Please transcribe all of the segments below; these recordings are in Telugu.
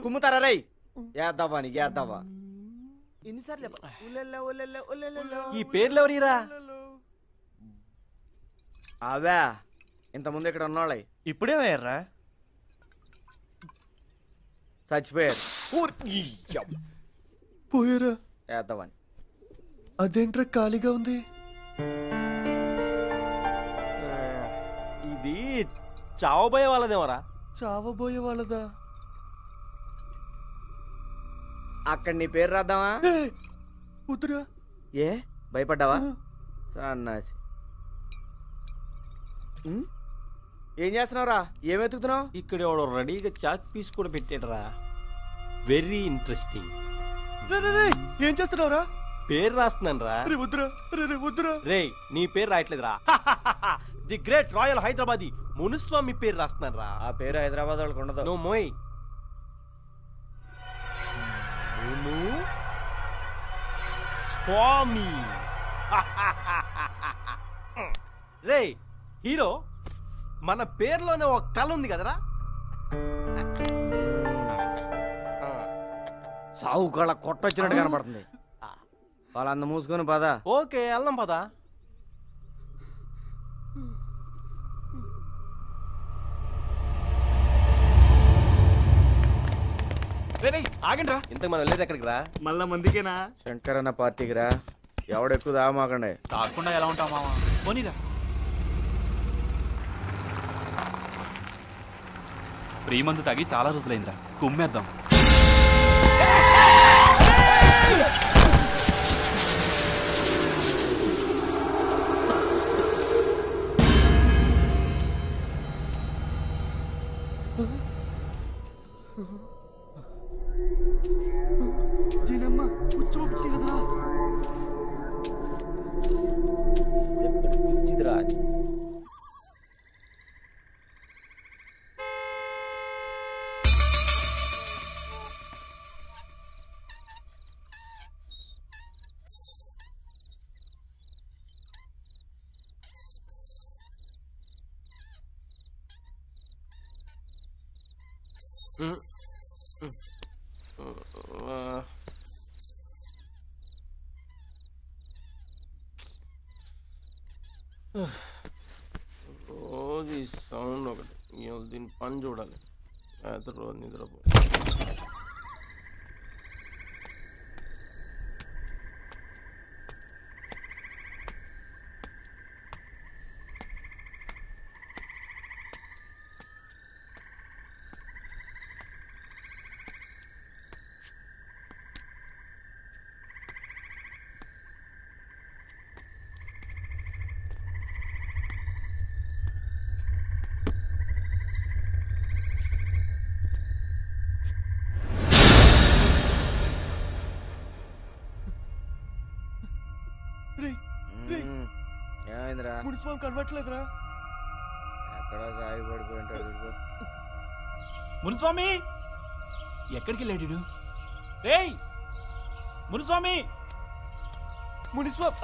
కుమ్ముతారా రై యాదవ్వని యాదవ్వ ఈ పేర్లు ఎవరిరా? అవే ఇంతకుముందు ఇక్కడ ఉన్నోళ్ళ ఇప్పుడేమయ్యారా? చచ్చిపోయారు. పోయారా? యాదవ్వని. అదేంట్రా ఖాళీగా ఉంది? ఇది చావబోయే వాళ్ళదేమరా? చావబోయే వాళ్ళదా? అక్కడ నీ పేరు రాద్దామా? వద్దురా. ఏ భయపడ్డావా? సన్నాసి. ఏం చేస్తున్నావురా? ఏం వెతుకుతున్నావు? ఇక్కడ ఎవడో రెడీగా చాక్ పీస్ కూడా పెట్టాడరా. Very interesting. ఏం చేస్తున్నావురా? పేరు రాస్తున్నాను రా. వద్దురా వద్దురా. రే నీ పేరు రాయట్లేదురా. The great royal Hyderabadi Munuswamy పేరు రాస్తున్నాను రా. ఆ పేరు హైదరాబాద్ వాళ్ళకి ఉండదు. నో మోయ్. స్వామి. రే హీరో, మన పేర్లోనే ఒక కళ ఉంది కదరా. సావు కళ కొట్టొచ్చినట్టు కనపడుతుంది. వాళ్ళంద మూసుకొని పద. ఓకే వెళ్దాం పద. ఆగండి రా. ఇంతకు మనం వెళ్ళేది ఎక్కడికి రా? మళ్ళా మందికేనా? శంకరన్న పార్టీకి రా. ఎవడెక్కువ దామాకండి. తాగకుండా ఎలా ఉంటావు మావా? పోనీరా. ఫ్రీ మందు తాగి చాలా రోజులైందిరా, కుమ్మేద్దాం. రోజు ఈ సౌండ్ ఒకటి. దీని పని చూడాలి. రోజు నిద్రపో. ఏమైందిరా? మున్సిపల్ కనబట్టలేదురా. ఎక్కడ సాగి పడిపోయింటాడు. మునుస్వామి ఎక్కడికి వెళ్ళాడు? రేయ్ మునుస్వామి! మునిస్వామి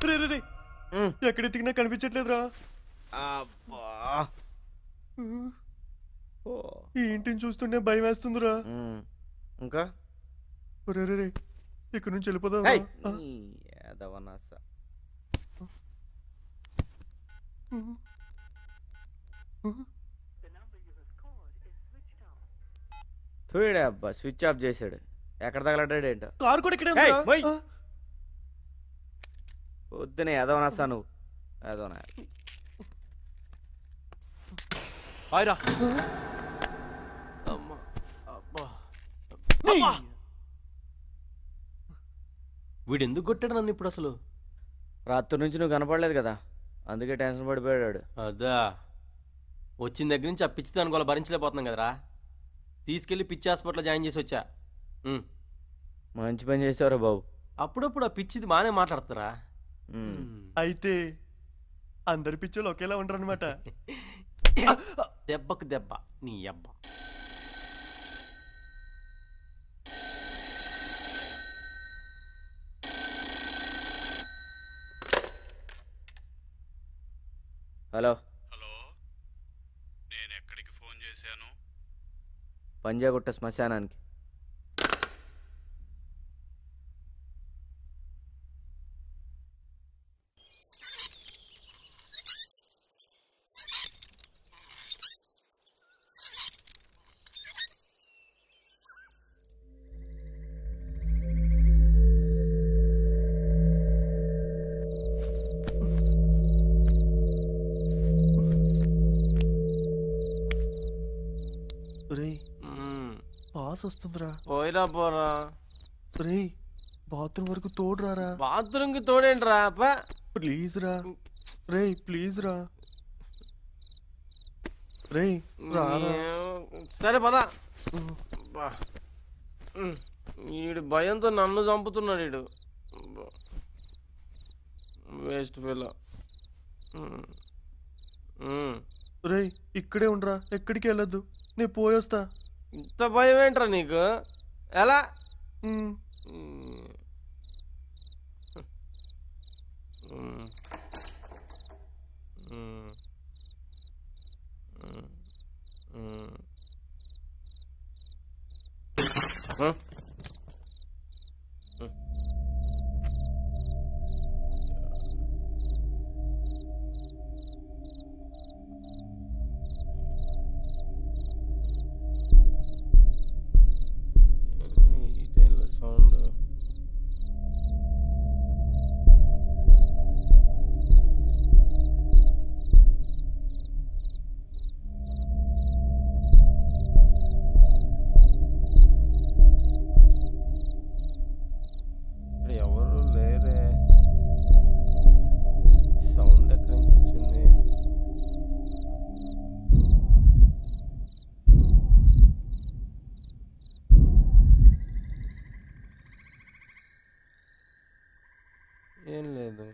రే రే రే, ఎక్కడ ఎత్తికినా కనిపించట్లేదురా. ఈ ఇంటిని చూస్తుంటే భయం వేస్తుందిరా. ఇంకా రే రే రే, ఇక్కడ నుంచి వెళ్ళిపోదాం. చూడే అబ్బా, స్విచ్ ఆఫ్ చేశాడు. ఎక్కడ తగలడ్డాడు ఏంటో. కారు కూడా ఇక్కడే వద్దునే ఎదవనస్తా నువ్వు. ఎదవనా వీడెందుకు కొట్టాడు నన్ను ఇప్పుడు? అసలు రాత్రి నుంచి నువ్వు కనపడలేదు కదా, అందుకే టెన్షన్ పడిపోయాడు. అదా వచ్చిన దగ్గర నుంచి అప్పించింది అనుకోవాలి, భరించలేకపోతున్నాం కదరా. తీసుకెళ్లి పిచ్చి హాస్పిటల్లో జాయిన్ చేసి వచ్చా. మంచి పని చేసావురా బాబు. అప్పుడప్పుడు ఆ పిచ్చిది బాగానే మాట్లాడుతారా. అయితే అందరి పిచ్చోళ్ళు ఒకేలా ఉండరు అనమాట. దెబ్బకు దెబ్బ నీ అబ్బా. హలో హలో, నేను ఎక్కడికి ఫోన్ చేశాను? పంజాగుట్ట శ్మశానానికి. పాస్ వస్తుందిరా. పోయిరా పోరా. రే బాత్రూమ్ వరకు తోడురారా. బాత్రూమ్కి తోడేంట్రా? ప్లీజ్ రా రే, ప్లీజ్ రా రే, రారా. సరే పద. వీడు భయంతో నన్ను చంపుతున్నాడు వీడు. Waste fellow. రే ఇక్కడే ఉండరా, ఎక్కడికి వెళ్ళొద్దు, నేను పోయొస్తా. ఇంత భయం ఏంట్రా నీకు? ఎలా? సౌండ్ ఎవరు లేరే. సౌండ్ ఎక్కడి నుంచి వచ్చింది? ఏం లేదు.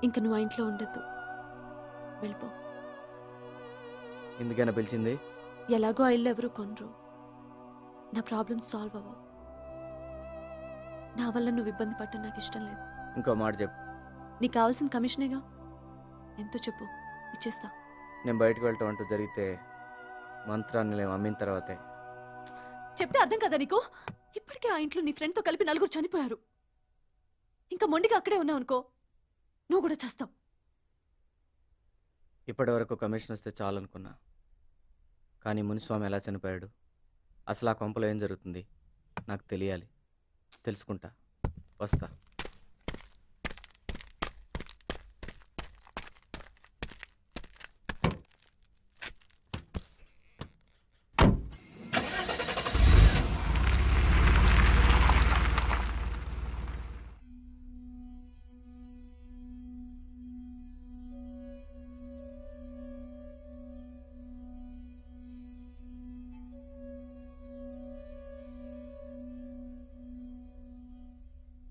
ఇంక నువ్వు ఆ ఇంట్లో ఉండద్దు, వెళ్ళిపో. ఎందుకైనా పిలిచింది? ఎలాగో ఆ ఇల్లు ఎవరు కొనరు. నా ప్రాబ్లమ్ సాల్వ్ అవ్వవు. నా వల్ల నువ్వు ఇబ్బంది పట్టడం నాకు ఇష్టం లేదు. ఇంకో మాట చెప్పు. నీకు కావాల్సిన కమిషనేగా, ఎంతో చెప్పు, ఇచ్చేస్తా. నేను బయటకు వెళ్ళటం అంటూ జరిగితే మంత్రాన్ని అమ్మిన తర్వాతే. చెప్తే అర్థం కదా నీకు? ఇప్పటికే ఆ ఇంట్లో నీ ఫ్రెండ్తో కలిపి 4 చనిపోయారు. ఇంకా మొండిగా అక్కడే ఉన్నావు అనుకో, నువ్వు కూడా చేస్తావు. ఇప్పటి వరకు కమిషన్ వస్తే చాలు అనుకున్నా. కానీ మునిస్వామి ఎలా చనిపోయాడు, అసలు ఆ కొంపలో ఏం జరుగుతుంది నాకు తెలియాలి. తెలుసుకుంటా, వస్తా.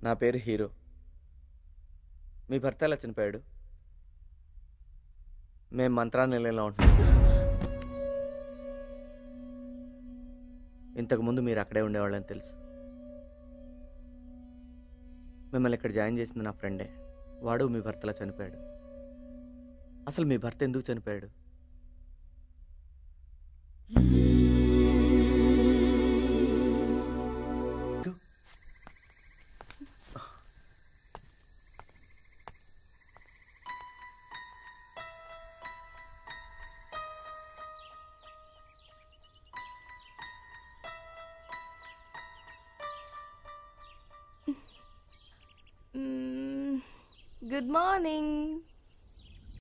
నా పేరు హీరో. మీ భర్త ఎలా చనిపోయాడు? మేము మంత్రానిలయంలో ఉంటున్నాం. ఇంతకుముందు మీరు అక్కడే ఉండేవాళ్ళని తెలుసు. మిమ్మల్ని ఇక్కడ జాయిన్ చేసింది నా ఫ్రెండే. వాడు మీ భర్తలా చనిపోయాడు. అసలు మీ భర్త ఎందుకు చనిపోయాడు? Good morning.